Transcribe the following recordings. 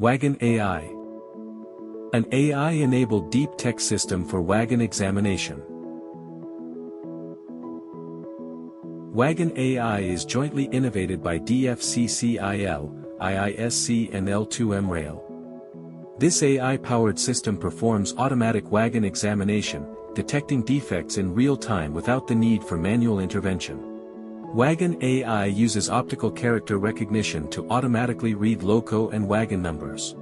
Wagon AI. An AI-enabled deep tech system for wagon examination. Wagon AI is jointly innovated by DFCCIL, IISC and L2M Rail. This AI-powered system performs automatic wagon examination, detecting defects in real time without the need for manual intervention. Wagon AI uses optical character recognition to automatically read loco and wagon numbers.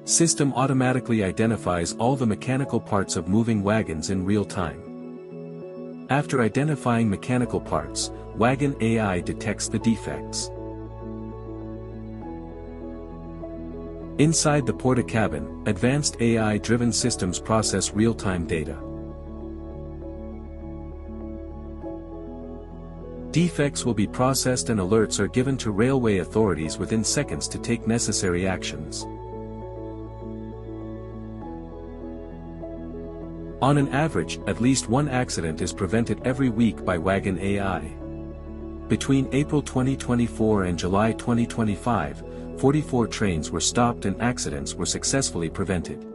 System automatically identifies all the mechanical parts of moving wagons in real time. After identifying mechanical parts, Wagon AI detects the defects. Inside the porta cabin, advanced AI-driven systems process real-time data. Defects will be processed and alerts are given to railway authorities within seconds to take necessary actions. On an average, at least one accident is prevented every week by Wagon AI. Between April 2024 and July 2025, 44 trains were stopped and accidents were successfully prevented.